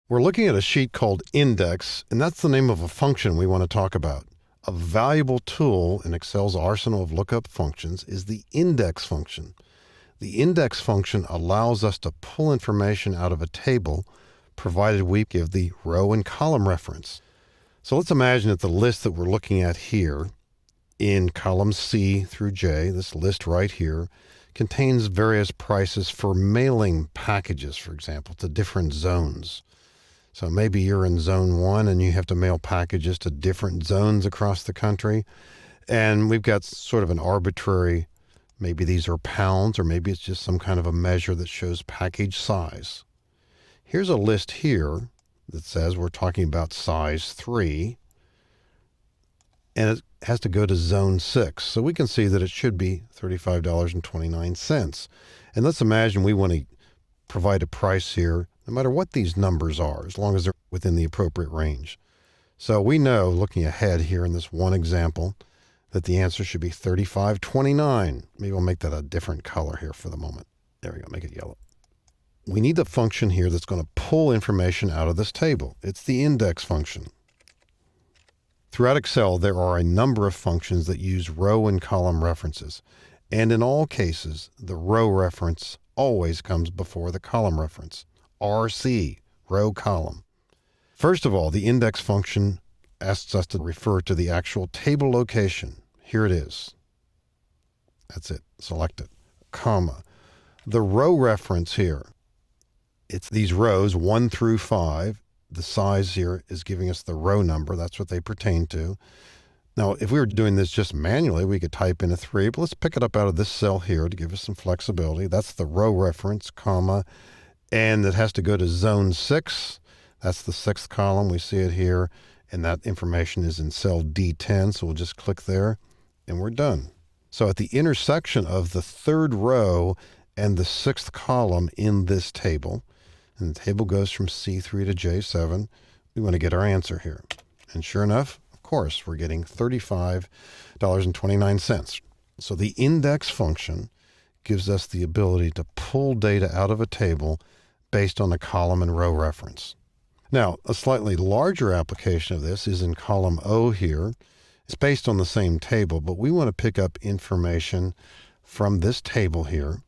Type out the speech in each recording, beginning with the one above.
We're looking at a sheet called index, and that's the name of a function we want to talk about. A valuable tool in Excel's arsenal of lookup functions is the index function. The index function allows us to pull information out of a table, provided we give the row and column reference. So let's imagine that the list that we're looking at here in columns C through J, this list right here, contains various prices for mailing packages, for example, to different zones. So maybe you're in zone 1 and you have to mail packages to different zones across the country. And we've got sort of an arbitrary, maybe these are pounds, or maybe it's just some kind of a measure that shows package size. Here's a list here that says we're talking about size 3, and it has to go to zone 6. So we can see that it should be $35.29. And let's imagine we want to provide a price here, no matter what these numbers are, as long as they're within the appropriate range. So we know, looking ahead here in this one example, that the answer should be $35.29. Maybe we'll make that a different color here for the moment. There we go, make it yellow. We need the function here that's going to pull information out of this table. It's the index function. Throughout Excel, there are a number of functions that use row and column references. And in all cases, the row reference always comes before the column reference. RC, row column. First of all, the index function asks us to refer to the actual table location. Here it is. That's it. Select it. Comma. The row reference here, it's these rows 1 through 5. The size here is giving us the row number. That's what they pertain to. Now, if we were doing this just manually, we could type in a 3, but let's pick it up out of this cell here to give us some flexibility. That's the row reference, comma, and it has to go to zone 6. That's the 6th column. We see it here, and that information is in cell D10, so we'll just click there, and we're done. So at the intersection of the 3rd row and the 6th column in this table, and the table goes from C3 to J7, we want to get our answer here. And sure enough, of course, we're getting $35.29. So the index function gives us the ability to pull data out of a table based on the column and row reference. Now, a slightly larger application of this is in column O here. It's based on the same table, but we want to pick up information from this table here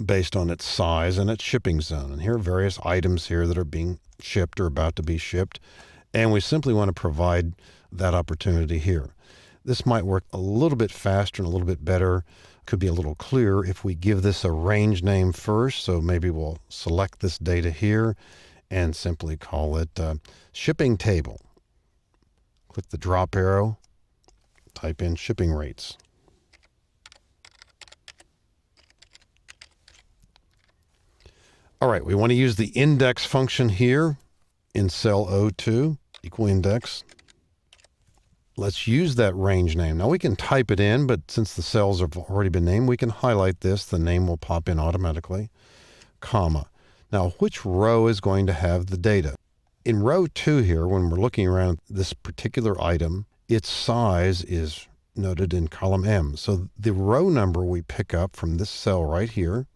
based on its size and its shipping zone. And here are various items here that are being shipped or about to be shipped. And we simply want to provide that opportunity here. This might work a little bit faster and a little bit better, could be a little clearer if we give this a range name first. So maybe we'll select this data here and simply call it shipping table. Click the drop arrow, type in shipping rates. All right, we want to use the index function here in cell O2, equal index. Let's use that range name. Now we can type it in, but since the cells have already been named, we can highlight this. The name will pop in automatically, comma. Now, which row is going to have the data? In row 2 here, when we're looking around this particular item, its size is noted in column M. So the row number we pick up from this cell right here,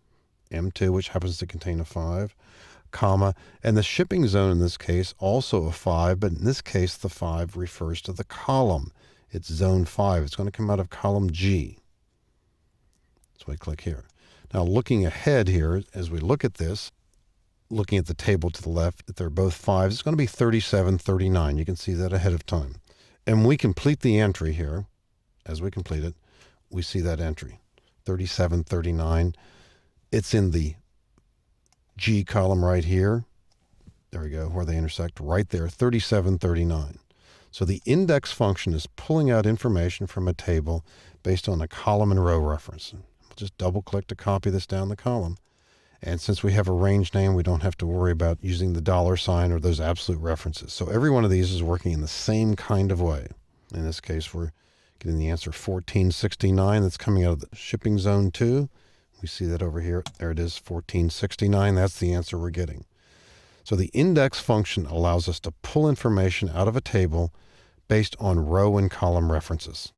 M2, which happens to contain a 5, comma, and the shipping zone in this case also a 5, but in this case the 5 refers to the column. It's zone 5. It's going to come out of column G. So we click here. Now looking ahead here, as we look at this, looking at the table to the left, if they're both 5s, it's going to be 3739. You can see that ahead of time. And we complete the entry here. As we complete it, we see that entry, 3739. It's in the G column right here. There we go, where they intersect right there, 3739. So the index function is pulling out information from a table based on a column and row reference. We'll just double click to copy this down the column. And since we have a range name, we don't have to worry about using the $sign or those absolute references. So every one of these is working in the same kind of way. In this case, we're getting the answer 1469. That's coming out of the shipping zone 2. We see that over here. There it is, 1469. That's the answer we're getting. So the index function allows us to pull information out of a table based on row and column references.